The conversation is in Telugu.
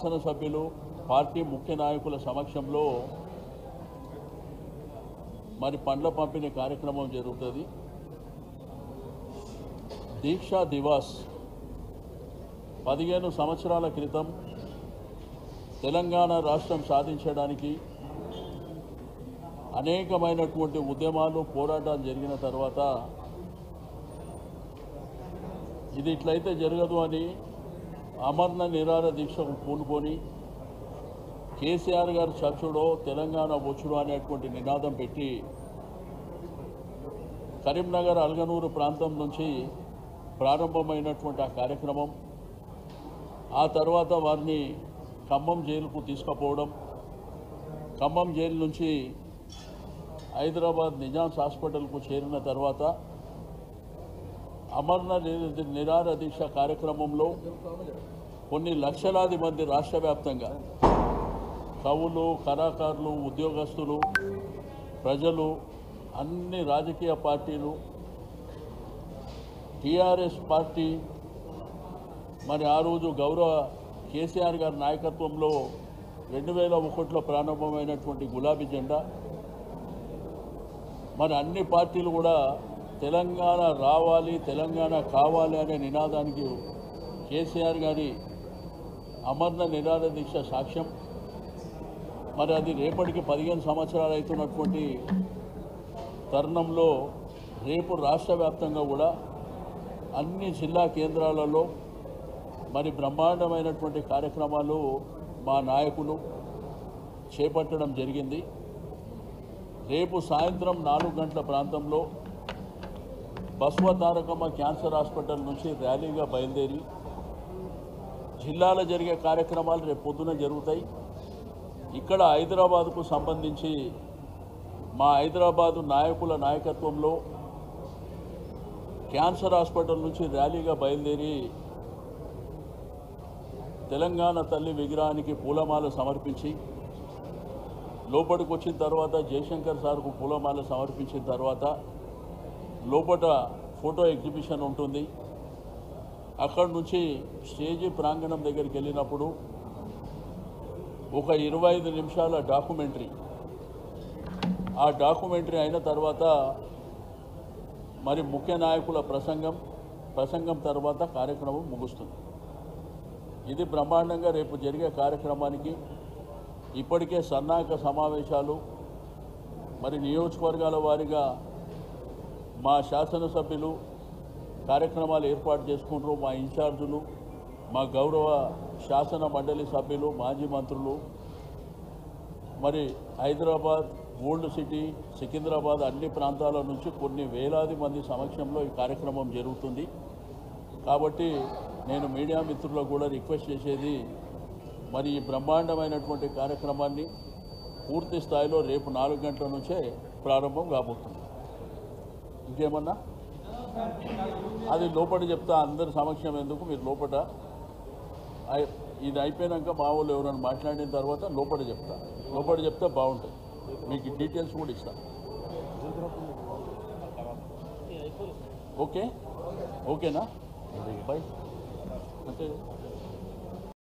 శాసనసభ్యులు పార్టీ ముఖ్య నాయకుల సమక్షంలో మరి పండ్ల పంపిణీ కార్యక్రమం జరుగుతుంది. దీక్షా దివాస్ 15 సంవత్సరాల క్రితం తెలంగాణ రాష్ట్రం సాధించడానికి అనేకమైనటువంటి ఉద్యమాలు పోరాటాలు జరిగిన తర్వాత ఇది ఇట్లయితే జరగదు అని అమరణ నిరాహార దీక్షకు పూనుకొని కేసీఆర్ గారు చచ్చుడో తెలంగాణ వచ్చుడో అనేటువంటి నినాదం పెట్టి కరీంనగర్ అల్గనూరు ప్రాంతం నుంచి ప్రారంభమైనటువంటి ఆ కార్యక్రమం ఆ తర్వాత వారిని ఖమ్మం జైలుకు తీసుకుపోవడం, ఖమ్మం జైలు నుంచి హైదరాబాద్ నిజామ్స్ హాస్పిటల్కు చేరిన తర్వాత అమరణ నిరాహార దీక్ష కార్యక్రమంలో కొన్ని లక్షలాది మంది రాష్ట్ర వ్యాప్తంగా కవులు, కళాకారులు, ఉద్యోగస్తులు, ప్రజలు, అన్ని రాజకీయ పార్టీలు, టీఆర్ఎస్ పార్టీ మరి ఆ రోజు గౌరవ కేసీఆర్ గారి నాయకత్వంలో 2001లో ప్రారంభమైనటువంటి గులాబీ జెండా మరి అన్ని పార్టీలు కూడా తెలంగాణ రావాలి, తెలంగాణ కావాలి అనే నినాదానికి కేసీఆర్ గారి అమరణ నిరాహార దీక్ష సాక్ష్యం. మరి అది రేపటికి 15 సంవత్సరాలు అవుతున్నటువంటి తరుణంలో రేపు రాష్ట్ర వ్యాప్తంగా కూడా అన్ని జిల్లా కేంద్రాలలో మరి బ్రహ్మాండమైనటువంటి కార్యక్రమాలు మా నాయకులు చేపట్టడం జరిగింది. రేపు సాయంత్రం 4 గంటల ప్రాంతంలో బస్వతారకమ్మ క్యాన్సర్ హాస్పిటల్ నుంచి ర్యాలీగా బయలుదేరి జిల్లాలో జరిగే కార్యక్రమాలు రేపు పొద్దున జరుగుతాయి. ఇక్కడ హైదరాబాద్కు సంబంధించి మా హైదరాబాదు నాయకుల నాయకత్వంలో క్యాన్సర్ హాస్పిటల్ నుంచి ర్యాలీగా బయలుదేరి తెలంగాణ తల్లి విగ్రహానికి పూలమాల సమర్పించి లోపలికి వచ్చిన తర్వాత జయశంకర్ సార్కు పూలమాల సమర్పించిన తర్వాత లోపల ఫోటో ఎగ్జిబిషన్ ఉంటుంది. అక్కడి నుంచి స్టేజీ ప్రాంగణం దగ్గరికి వెళ్ళినప్పుడు ఒక 25 నిమిషాల డాక్యుమెంటరీ, ఆ డాక్యుమెంటరీ అయిన తర్వాత మరి ముఖ్య నాయకుల ప్రసంగం తర్వాత కార్యక్రమం ముగుస్తుంది. ఇది బ్రహ్మాండంగా రేపు జరిగే కార్యక్రమానికి ఇప్పటికే సన్నాహక సమావేశాలు మరి నియోజకవర్గాల వారీగా మా శాసనసభ్యులు కార్యక్రమాలు ఏర్పాటు చేసుకుంటారు. మా ఇన్ఛార్జులు, మా గౌరవ శాసన మండలి సభ్యులు, మాజీ మంత్రులు, మరి హైదరాబాద్, ఓల్డ్ సిటీ, సికింద్రాబాద్ అన్ని ప్రాంతాల నుంచి కొన్ని వేలాది మంది సమక్షంలో ఈ కార్యక్రమం జరుగుతుంది. కాబట్టి నేను మీడియా మిత్రులకు కూడా రిక్వెస్ట్ చేసేది మరి ఈ బ్రహ్మాండమైనటువంటి కార్యక్రమాన్ని పూర్తి స్థాయిలో రేపు 4 గంటల నుంచే ప్రారంభం కాబోతుంది. ఇంకేమన్నా అది లోపల చెప్తా, అందరి సమక్షం ఎందుకు, మీరు లోపల ఇది అయిపోయాక మా వాళ్ళు ఎవరైనా మాట్లాడిన తర్వాత లోపల చెప్తా బాగుంటుంది. మీకు డీటెయిల్స్ కూడా ఇస్తాను. ఓకేనా? బై. అంటే